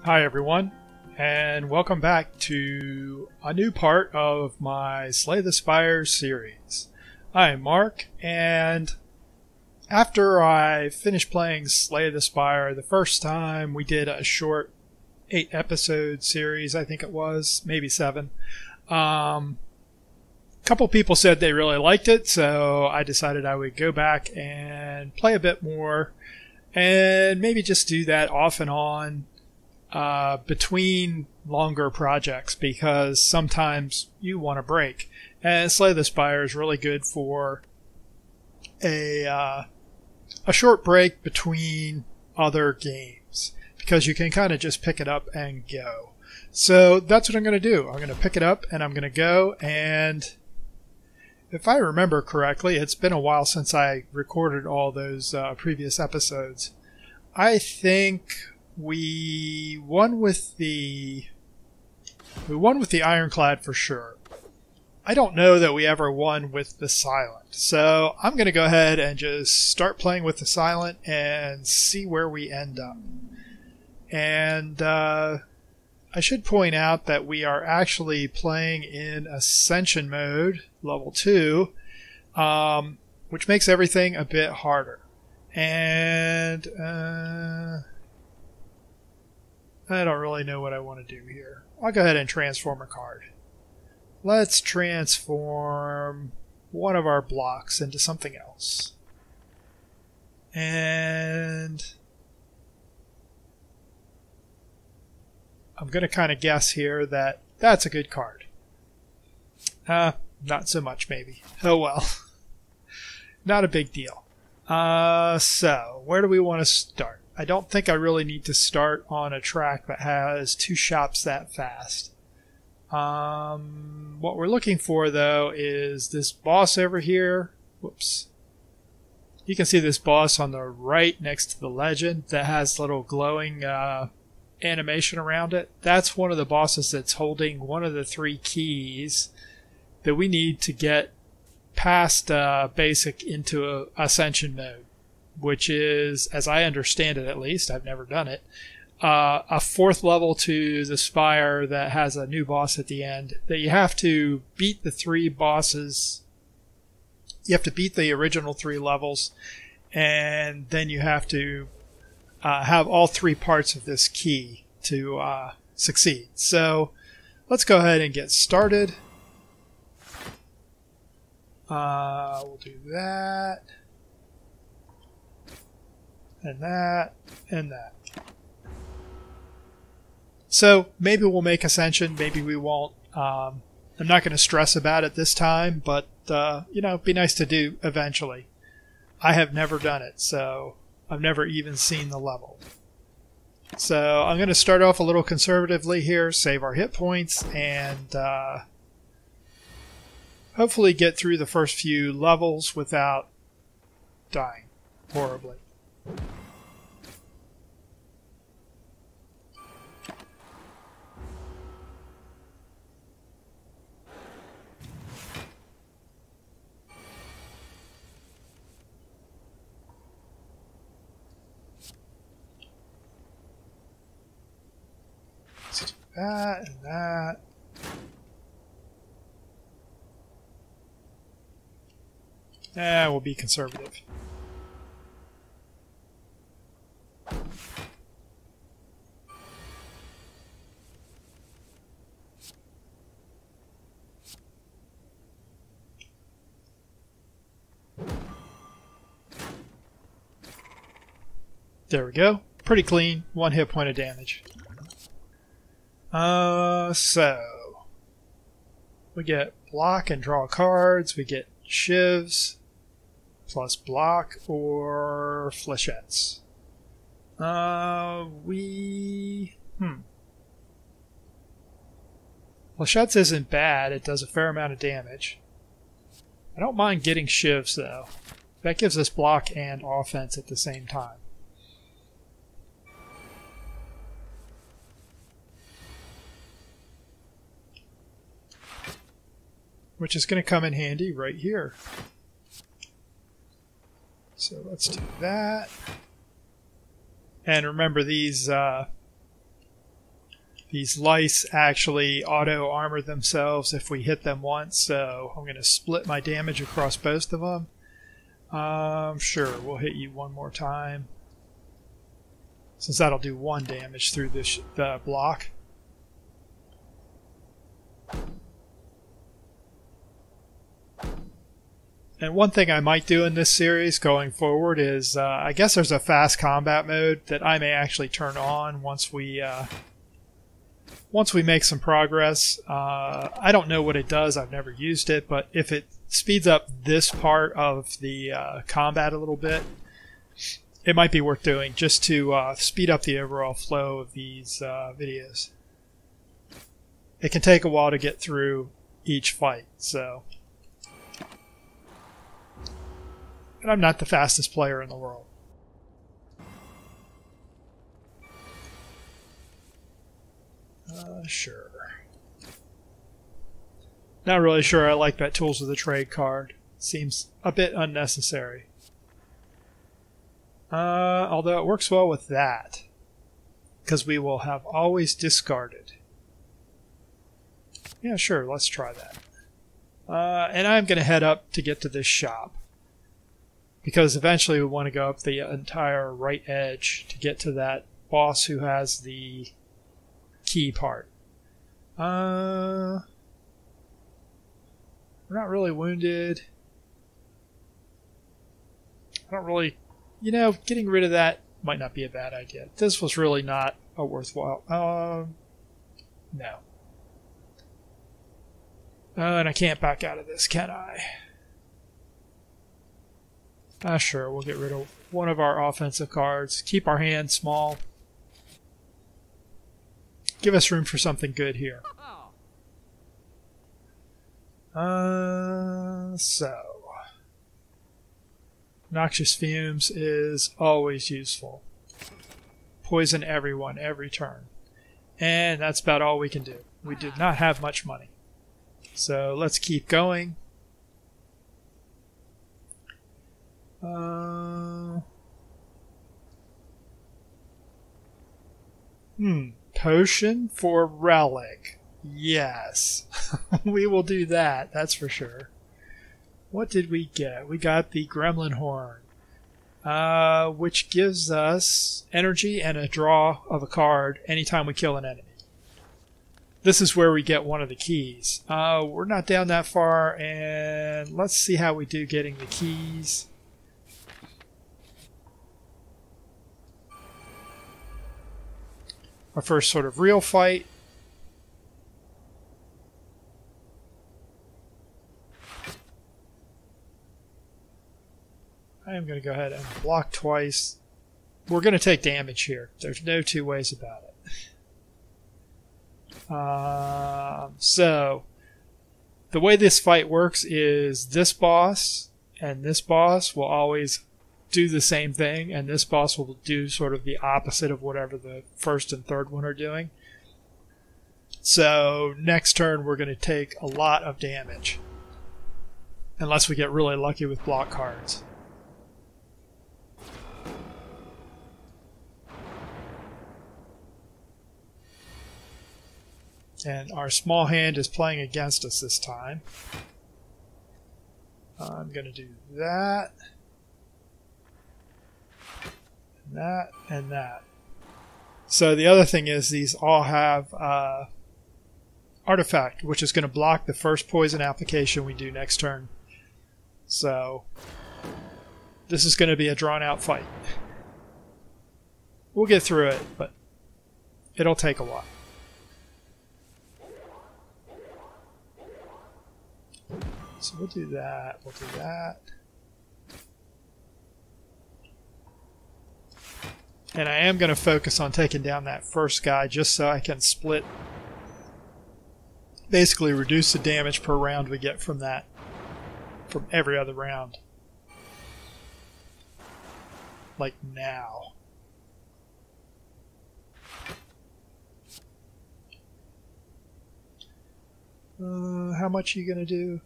Hi everyone, and welcome back to a new part of my Slay the Spire series. I'm Mark, and after I finished playing Slay the Spire the first time, we did a short 8-episode series, I think it was, maybe 7. A couple people said they really liked it, so I decided I would go back and play a bit more, and maybe just do that off and on between longer projects, because sometimes you want a break. And Slay the Spire is really good for a short break between other games, because you can kind of just pick it up and go. So that's what I'm going to do. I'm going to pick it up and I'm going to go, and if I remember correctly, it's been a while since I recorded all those previous episodes. I think we won with the Ironclad for sure. I don't know that we ever won with the Silent. So I'm going to go ahead and just start playing with the Silent and see where we end up. And I should point out that we are actually playing in Ascension mode, level 2, which makes everything a bit harder. And I don't really know what I want to do here. I'll go ahead and transform a card. Let's transform one of our blocks into something else. And I'm going to kind of guess here that that's a good card. Not so much maybe. Oh well. Not a big deal. So, where do we want to start? I don't think I really need to start on a track that has 2 shops that fast. What we're looking for, though, is this boss over here. Whoops. You can see this boss on the right next to the legend that has little glowing animation around it. That's one of the bosses that's holding one of the 3 keys that we need to get past basic into Ascension mode, which is, as I understand it at least, I've never done it, a 4th level to the Spire that has a new boss at the end, that you have to beat the 3 bosses. You have to beat the original 3 levels, and then you have to have all 3 parts of this key to succeed. So let's go ahead and get started. We'll do that. And that, and that. So maybe we'll make Ascension, maybe we won't. I'm not going to stress about it this time, but it'd be nice to do eventually. I have never done it, so I've never even seen the level. So I'm going to start off a little conservatively here, save our hit points, and hopefully get through the first few levels without dying horribly. Let's do that and that. We'll be conservative. There we go. Pretty clean. 1 hit point of damage. So we get block and draw cards. We get shivs plus block or flechettes. Flechettes isn't bad. It does a fair amount of damage. I don't mind getting shivs though. That gives us block and offense at the same time. Which is going to come in handy right here. So let's do that. And remember, these These lice actually auto-armor themselves if we hit them once, so I'm going to split my damage across both of them. Sure, we'll hit you one more time, since that'll do 1 damage through the block. And one thing I might do in this series going forward is, I guess there's a fast combat mode that I may actually turn on once we make some progress. I don't know what it does, I've never used it, but if it speeds up this part of the combat a little bit, it might be worth doing just to speed up the overall flow of these videos. It can take a while to get through each fight, so... And I'm not the fastest player in the world. Sure. Not really sure I like that Tools of the Trade card. Seems a bit unnecessary. Although it works well with that, because we will have always discarded. Yeah, sure, let's try that. And I'm going to head up to get to this shop, because eventually we want to go up the entire right edge to get to that boss who has the key part. We're not really wounded. I don't really... You know, getting rid of that might not be a bad idea. This was really not a worthwhile... no. And I can't back out of this, can I? Sure, we'll get rid of one of our offensive cards. Keep our hand small. Give us room for something good here. So... Noxious Fumes is always useful. Poison everyone every turn. And that's about all we can do. We did not have much money. So let's keep going. Potion for Relic. Yes. We will do that, that's for sure. What did we get? We got the Gremlin Horn, which gives us energy and a draw of a card anytime we kill an enemy. This is where we get one of the keys. We're not down that far, and let's see how we do getting the keys. Our first sort of real fight. I am going to go ahead and block twice. We're going to take damage here. There's no two ways about it. So, the way this fight works is this boss and this boss will always do the same thing, and this boss will do sort of the opposite of whatever the first and third one are doing. So, next turn we're going to take a lot of damage. Unless we get really lucky with block cards. And our small hand is playing against us this time. I'm going to do that, and that, and that. So the other thing is these all have Artifact, which is going to block the first poison application we do next turn. So this is going to be a drawn-out fight. We'll get through it, but it'll take a while. So we'll do that, we'll do that. And I am going to focus on taking down that first guy just so I can split, basically reduce the damage per round we get from that, from every other round. Like now. How much are you going to do?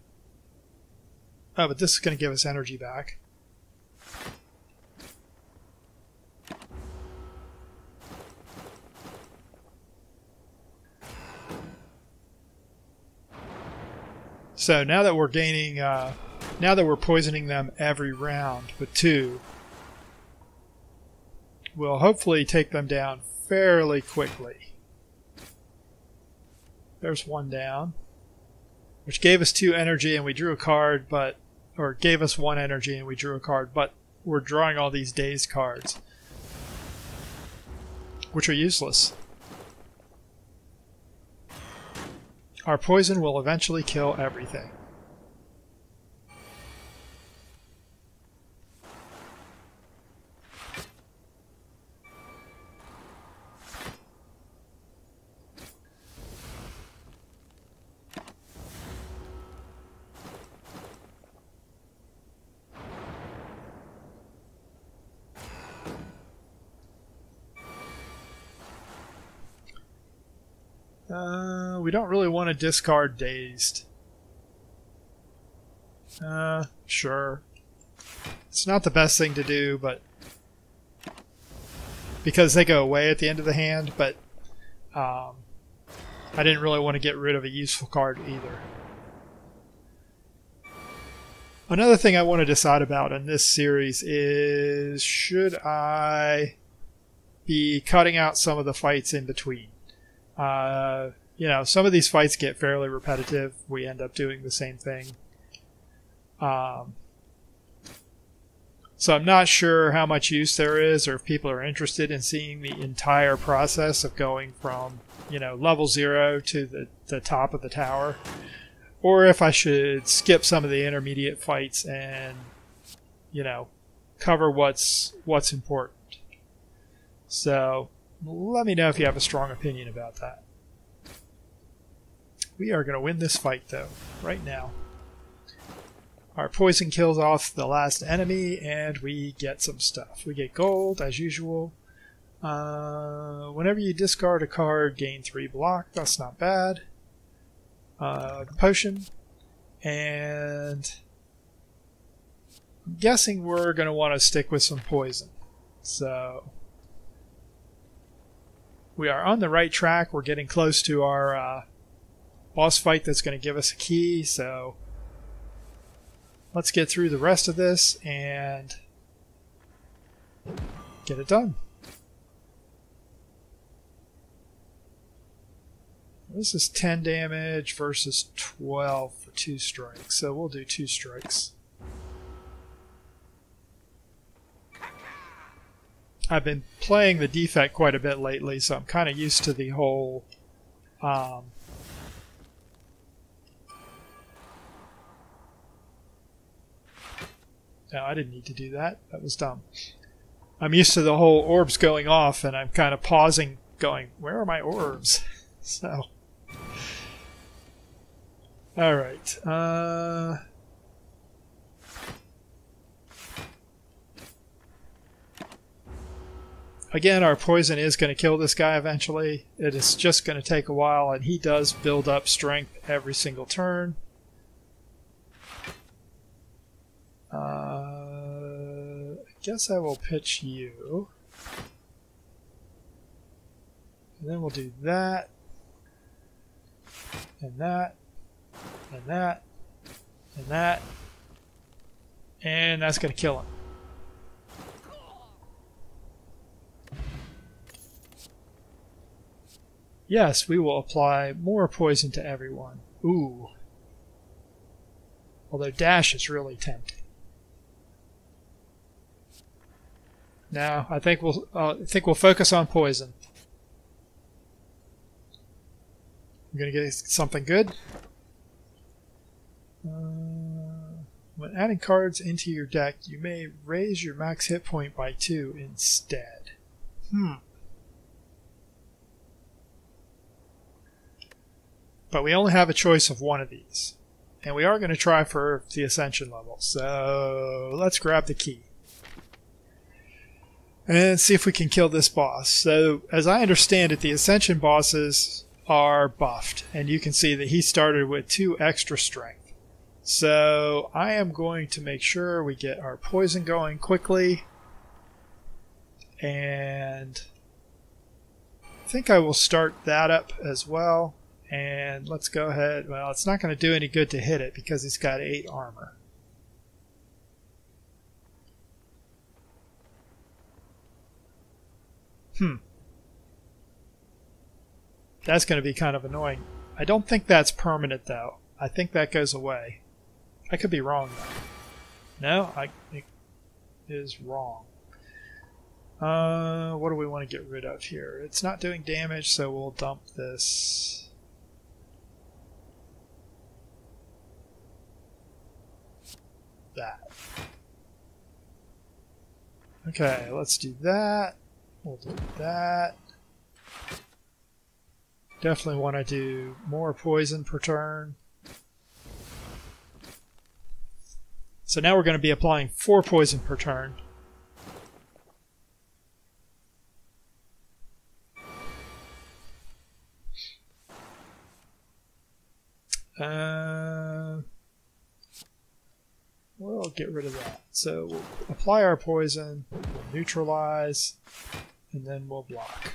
Oh, but this is going to give us energy back. So now that we're gaining, now that we're poisoning them every round with 2, we'll hopefully take them down fairly quickly. There's 1 down, which gave us 2 energy and we drew a card, or gave us 1 energy and we drew a card, but we're drawing all these dazed cards, which are useless. Our poison will eventually kill everything. We don't really want to discard Dazed. Sure. It's not the best thing to do, but because they go away at the end of the hand, but I didn't really want to get rid of a useful card either. Another thing I want to decide about in this series is, should I be cutting out some of the fights in between? You know, some of these fights get fairly repetitive. We end up doing the same thing. So I'm not sure how much use there is, or if people are interested in seeing the entire process of going from, you know, level 0 to the top of the tower, or if I should skip some of the intermediate fights and, you know, cover what's important. So let me know if you have a strong opinion about that. We are going to win this fight, though, right now. Our poison kills off the last enemy, and we get some stuff. We get gold, as usual. Whenever you discard a card, gain 3 block. That's not bad. Potion. And I'm guessing we're going to want to stick with some poison. So we are on the right track. We're getting close to our boss fight that's going to give us a key, so let's get through the rest of this and get it done. This is 10 damage versus 12 for 2 strikes, so we'll do 2 strikes. I've been playing the defect quite a bit lately, so I'm kind of used to the whole no, I didn't need to do that. That was dumb. I'm used to the whole orbs going off, and I'm kind of pausing, going, where are my orbs? So, alright. Again, our poison is going to kill this guy eventually. It is just going to take a while, and he does build up strength every single turn. I guess I will pitch you. And then we'll do that. And that. And that. And that. And that's going to kill him. Yes, we will apply more poison to everyone. Ooh. Although dash is really tempting. No, I think we'll focus on poison. I'm gonna get something good. When adding cards into your deck, you may raise your max hit point by 2 instead. But we only have a choice of one of these. And we are going to try for the Ascension level. So let's grab the key. And see if we can kill this boss. So as I understand it, the Ascension bosses are buffed. And you can see that he started with 2 extra strength. So I am going to make sure we get our poison going quickly. And I think I will start that up as well. And let's go ahead. Well, it's not going to do any good to hit it because it's got 8 armor. That's going to be kind of annoying. I don't think that's permanent, though. I think that goes away. I could be wrong, though. No, it is wrong. What do we want to get rid of here? It's not doing damage, so we'll dump this. That. Okay, let's do that. We'll do that. Definitely want to do more poison per turn. So now we're going to be applying 4 poison per turn. We'll get rid of that. So we'll apply our poison, we'll neutralize, and then we'll block.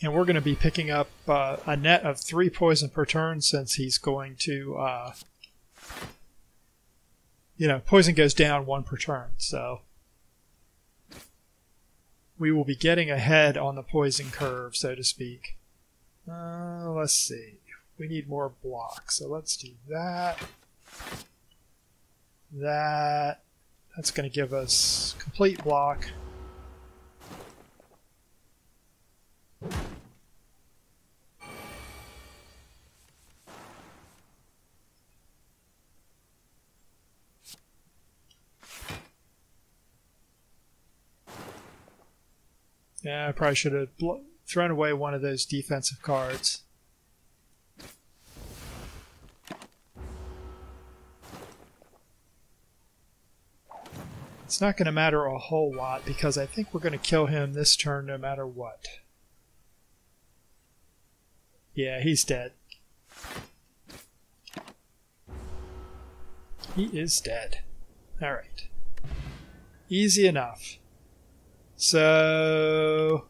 And we're going to be picking up a net of 3 poison per turn since he's going to, poison goes down 1 per turn. So we will be getting ahead on the poison curve, so to speak. Let's see. We need more blocks, so let's do that. That's going to give us complete block. Yeah, I probably should have thrown away one of those defensive cards. It's not going to matter a whole lot because I think we're going to kill him this turn no matter what. Yeah, he's dead. He is dead. Alright. Easy enough. So...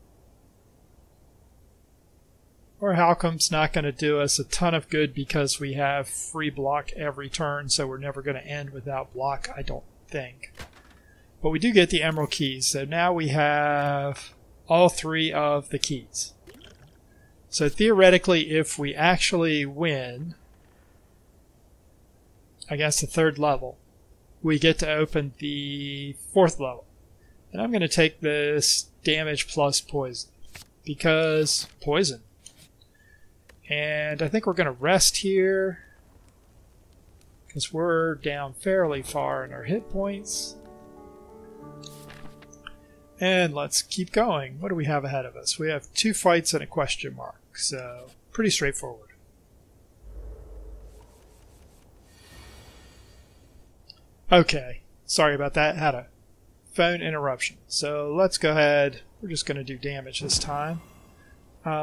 Or Halcom's not going to do us a ton of good because we have free block every turn, so we're never going to end without block, I don't think. But we do get the emerald keys, so now we have all 3 of the keys. So theoretically, if we actually win against the 3rd level, we get to open the 4th level. And I'm going to take this damage plus poison, because poison. And I think we're going to rest here, because we're down fairly far in our hit points. And let's keep going. What do we have ahead of us? We have 2 fights and a question mark, so pretty straightforward. Okay, sorry about that. Had a phone interruption. So let's go ahead. We're just going to do damage this time.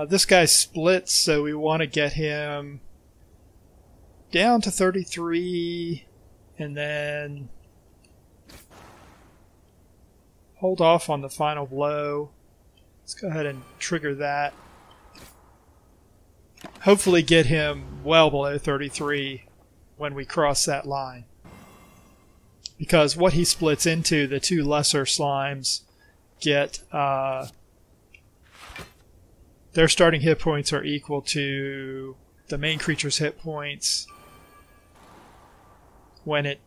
This guy splits, so we want to get him down to 33 and then hold off on the final blow. Let's go ahead and trigger that. Hopefully get him well below 33 when we cross that line. Because what he splits into, the 2 lesser slimes get... their starting hit points are equal to the main creature's hit points when it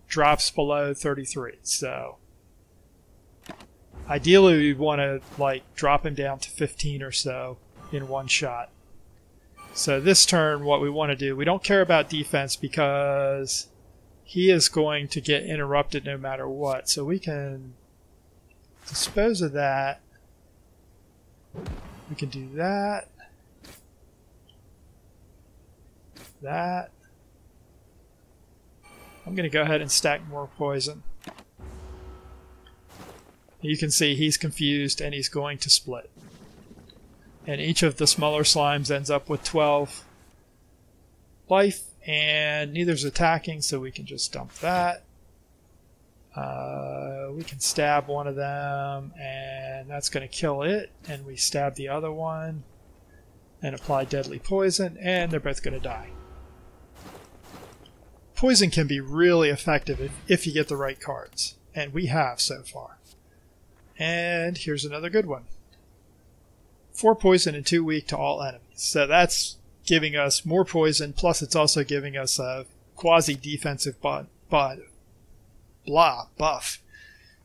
drops below 33. So ideally we want to drop him down to 15 or so in one shot. So this turn what we want to do, we don't care about defense because he is going to get interrupted no matter what. So we can dispose of that. We can do that. That. I'm going to go ahead and stack more poison. You can see he's confused and he's going to split. And each of the smaller slimes ends up with 12 life, and neither's attacking, so we can just dump that. We can stab one of them, and that's going to kill it. And we stab the other one and apply deadly poison, and they're both going to die. Poison can be really effective if you get the right cards, and we have so far. And here's another good one. 4 poison and 2 weak to all enemies. So that's giving us more poison, plus it's also giving us a quasi-defensive buff,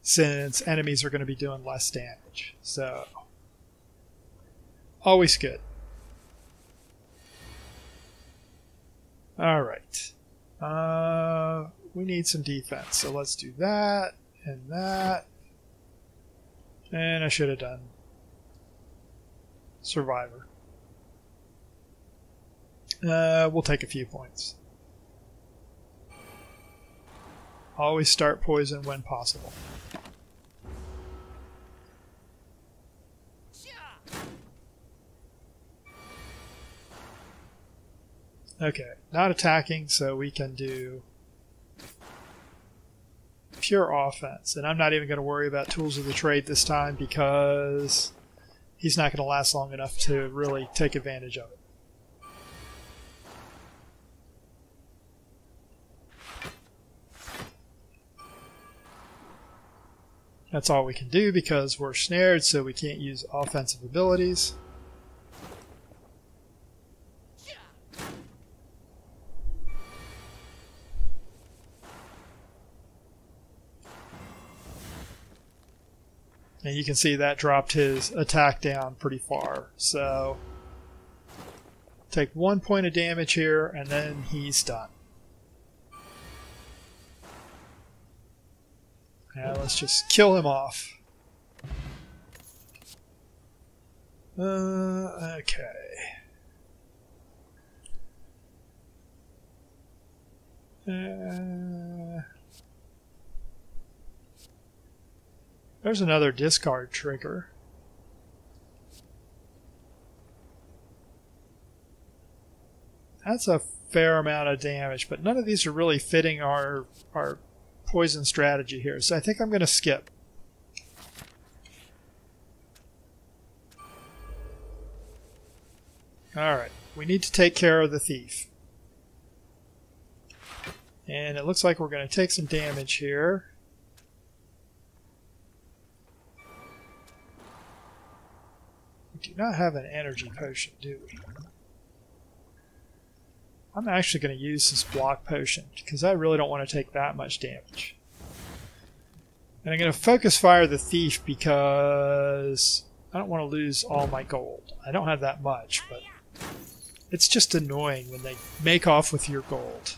since enemies are going to be doing less damage. So, always good. Alright. We need some defense, so let's do that, and that. And I should have done Survivor. We'll take a few points. Always start poison when possible. Okay, not attacking, so we can do pure offense. And I'm not even going to worry about tools of the trade this time because he's not going to last long enough to really take advantage of it. That's all we can do because we're snared, so we can't use offensive abilities. And you can see that dropped his attack down pretty far. So take 1 point of damage here, and then he's done. Now let's just kill him off. Okay. There's another discard trigger. That's a fair amount of damage, but none of these are really fitting our poison strategy here, so I think I'm going to skip. Alright, we need to take care of the thief. And it looks like we're going to take some damage here. We do not have an energy potion, do we? I'm actually going to use this block potion because I really don't want to take that much damage. And I'm going to focus fire the thief because I don't want to lose all my gold. I don't have that much, but it's just annoying when they make off with your gold.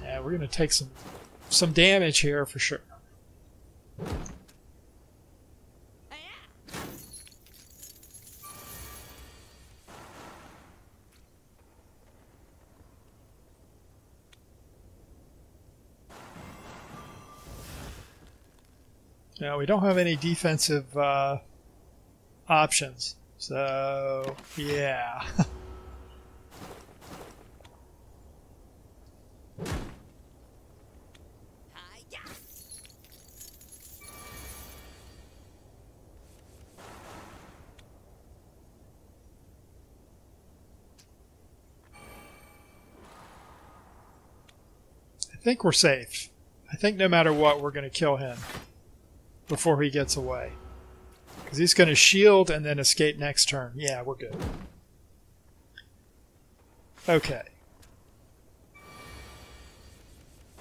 Yeah, we're going to take some damage here for sure. Now we don't have any defensive options, so yeah. I think we're safe. I think no matter what, we're going to kill him before he gets away. Because he's going to shield and then escape next turn. Yeah, we're good. Okay.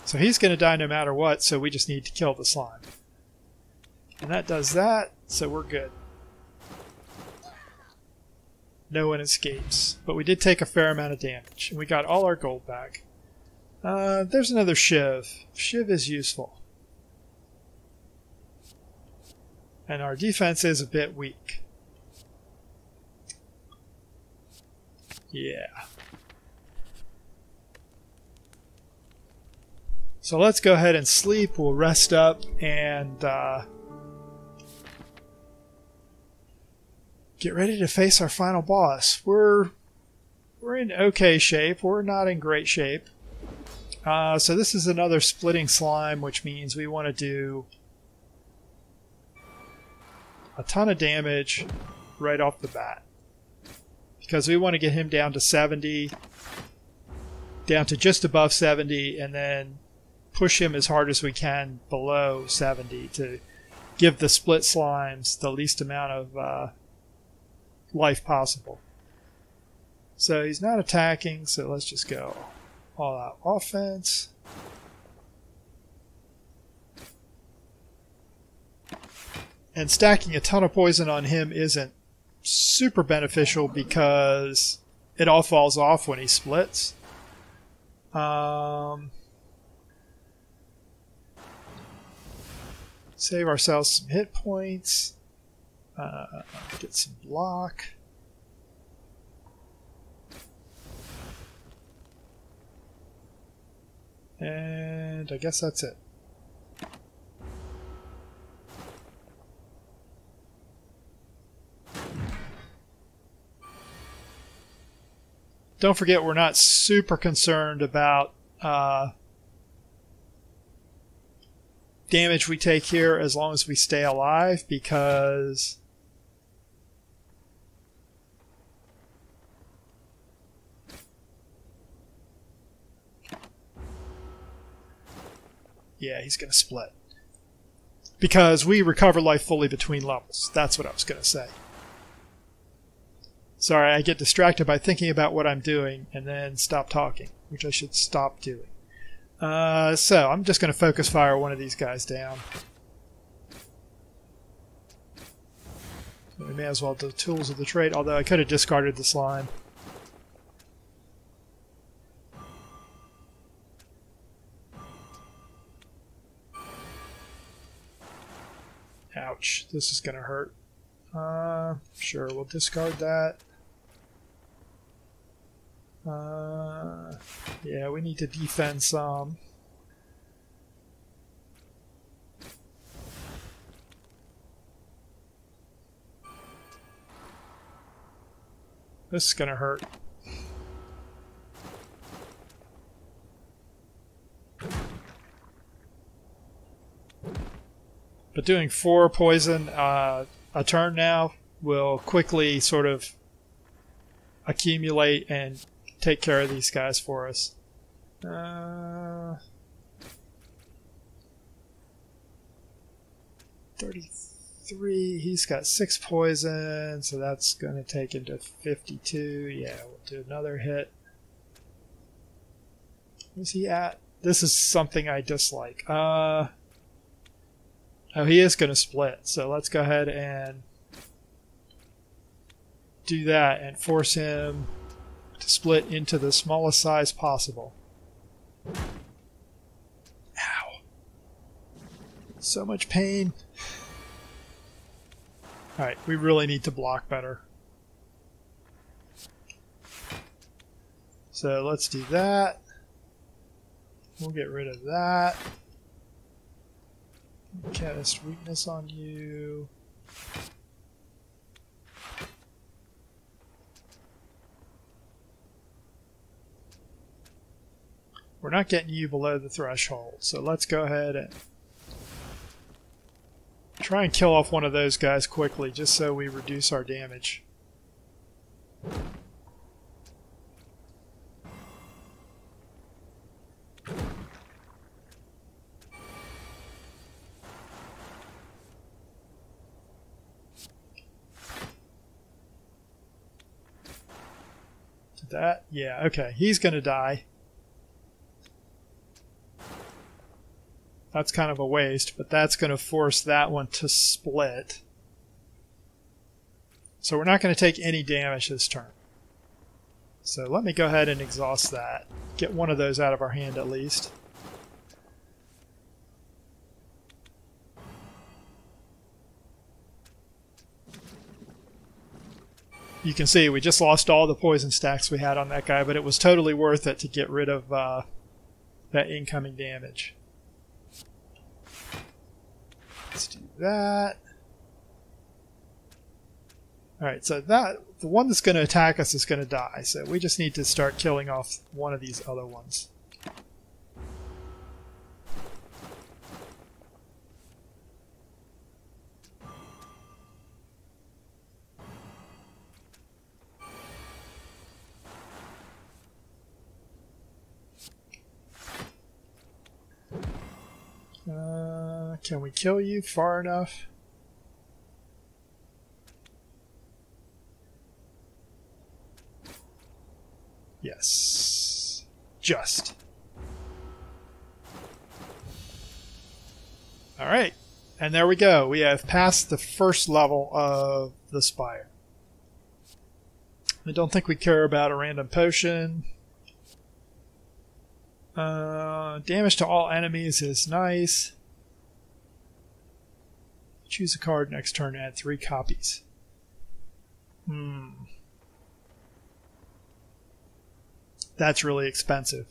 So he's going to die no matter what, so we just need to kill the slime. And that does that, so we're good. No one escapes. But we did take a fair amount of damage. And we got all our gold back. There's another Shiv. Shiv is useful. And our defense is a bit weak. Yeah. So let's go ahead and sleep. We'll rest up and get ready to face our final boss. We're in okay shape. We're not in great shape. So this is another splitting slime, which means we want to do a ton of damage right off the bat. Because we want to get him down to 70, down to just above 70, and then push him as hard as we can below 70 to give the split slimes the least amount of life possible. So he's not attacking, so let's just go all out offense. And stacking a ton of poison on him isn't super beneficial because it all falls off when he splits. Save ourselves some hit points. Get some block. And I guess that's it. Don't forget, we're not super concerned about damage we take here as long as we stay alive, because yeah, he's going to split. Because we recover life fully between levels. That's what I was going to say. Sorry, I get distracted by thinking about what I'm doing and then stop talking, which I should stop doing. So I'm just going to focus fire one of these guys down. We may as well do tools of the trade, although I could have discarded the slime. Ouch, this is going to hurt. Sure, we'll discard that. Yeah, we need to defend some. This is gonna hurt. But doing 4 poison a turn now will quickly sort of accumulate and take care of these guys for us. 33. He's got 6 poison, so that's going to take him to 52. Yeah, we'll do another hit. Where's he at? This is something I dislike. Oh, he is going to split, so let's go ahead and do that and force him to split into the smallest size possible. Ow. So much pain. Alright, we really need to block better. So let's do that. We'll get rid of that. Cast weakness on you. We're not getting you below the threshold, so let's go ahead and try and kill off one of those guys quickly, just so we reduce our damage. Did that? Yeah, okay. He's gonna die. That's kind of a waste, but that's going to force that one to split. So we're not going to take any damage this turn. So let me go ahead and exhaust that. Get one of those out of our hand at least. You can see we just lost all the poison stacks we had on that guy, but it was totally worth it to get rid of that incoming damage. Let's do that. Alright, so the one that's going to attack us is going to die, so we just need to start killing off one of these other ones. Can we kill you far enough? Yes. Just. Alright. And there we go. We have passed the first level of the Spire. I don't think we care about a random potion. Damage to all enemies is nice. Choose a card next turn, add 3 copies. That's really expensive.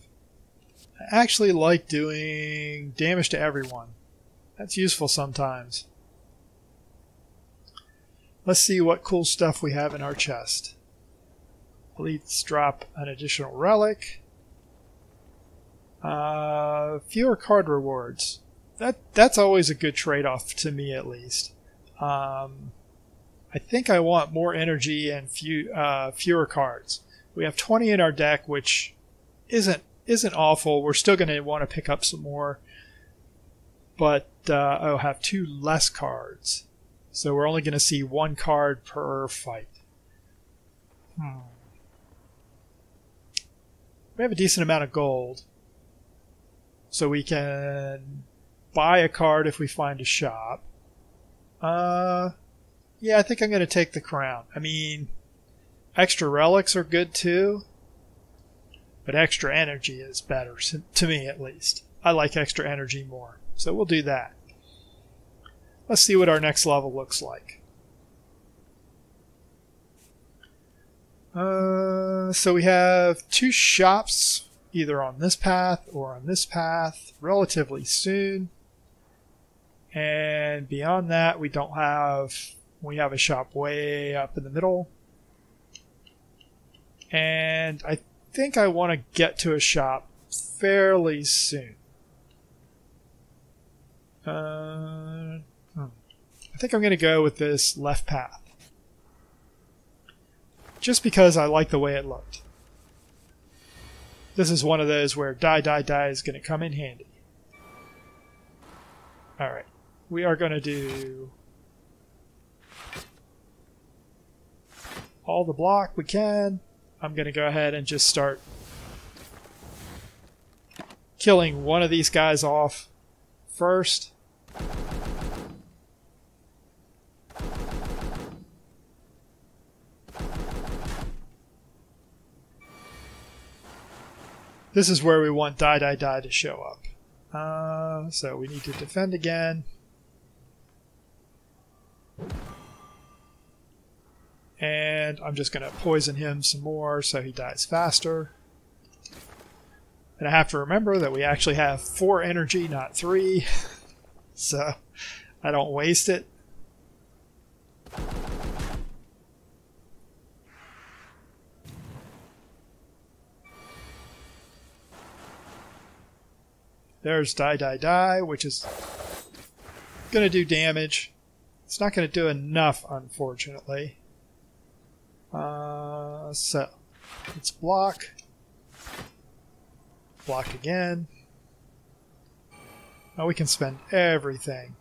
I actually like doing damage to everyone. That's useful sometimes. Let's see what cool stuff we have in our chest. Elites drop an additional relic. Fewer card rewards. That's always a good trade-off to me, at least. I think I want more energy and fewer cards. We have 20 in our deck, which isn't awful. We're still going to want to pick up some more, but I'll have 2 less cards, so we're only going to see 1 card per fight. We have a decent amount of gold, so we can buy a card if we find a shop. Yeah, I think I'm going to take the crown. I mean, extra relics are good too, but extra energy is better, to me at least. I like extra energy more, so we'll do that. Let's see what our next level looks like. So we have 2 shops, either on this path or on this path, relatively soon. And beyond that, we have a shop way up in the middle. And I think I want to get to a shop fairly soon. I think I'm going to go with this left path. Just because I like the way it looked. This is one of those where die, die, die is going to come in handy. Alright. We are going to do all the block we can. I'm going to go ahead and just start killing one of these guys off first. This is where we want die, die, die to show up. So we need to defend again. And I'm just going to poison him some more so he dies faster. And I have to remember that we actually have 4 energy, not 3. So I don't waste it. There's die, die, die, which is going to do damage. It's not going to do enough, unfortunately. So let's block. Block again. Now we can spend everything.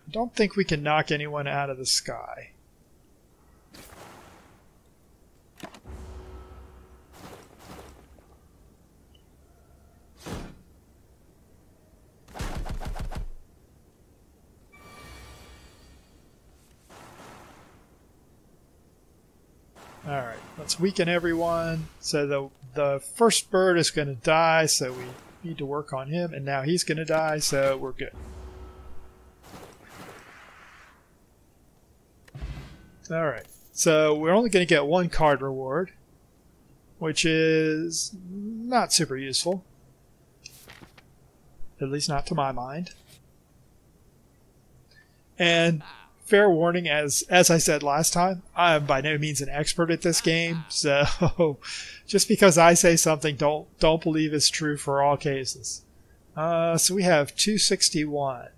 I don't think we can knock anyone out of the sky. Alright, let's weaken everyone. So the first bird is going to die, so we need to work on him. And now he's going to die, so we're good. Alright, so we're only going to get 1 card reward, which is not super useful. At least not to my mind. And fair warning, as I said last time, I'm by no means an expert at this game, so just because I say something, don't believe it's true for all cases. So we have 261.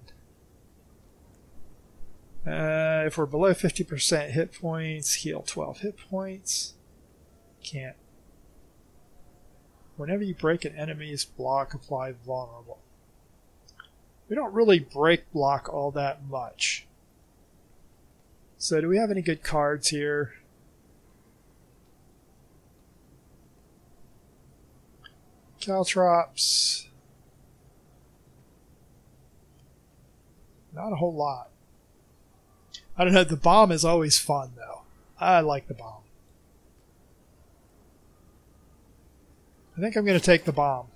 If we're below 50% hit points, heal 12 hit points. Can't. Whenever you break an enemy's block, apply vulnerable. We don't really break block all that much. So do we have any good cards here? Caltrops. Not a whole lot. I don't know, the bomb is always fun though. I like the bomb. I think I'm going to take the bomb.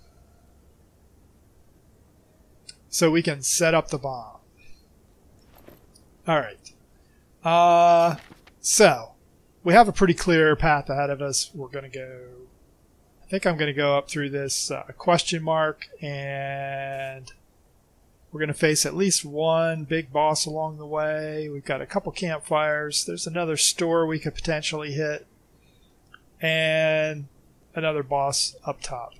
So we can set up the bomb. Alright. So, we have a pretty clear path ahead of us. We're going to go... I think I'm going to go up through this question mark, and we're going to face at least one big boss along the way. We've got a couple campfires. There's another store we could potentially hit. And another boss up top.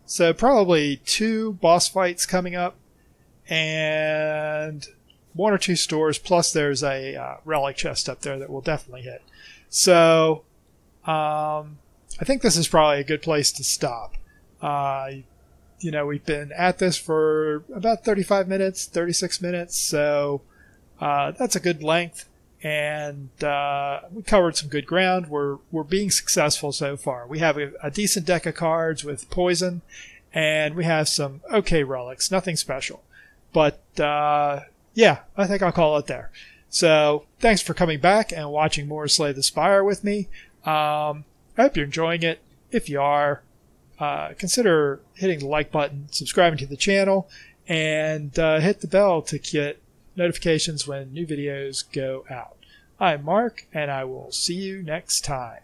So probably 2 boss fights coming up, and 1 or 2 stores, plus there's a relic chest up there that we'll definitely hit. So I think this is probably a good place to stop. You know, we've been at this for about 35 minutes, 36 minutes, so that's a good length. And we covered some good ground. We're being successful so far. We have a decent deck of cards with poison, and we have some okay relics. Nothing special. But yeah, I think I'll call it there. So thanks for coming back and watching more Slay the Spire with me. I hope you're enjoying it. If you are, consider hitting the like button, subscribing to the channel, and hit the bell to get notifications when new videos go out. I'm Mark, and I will see you next time.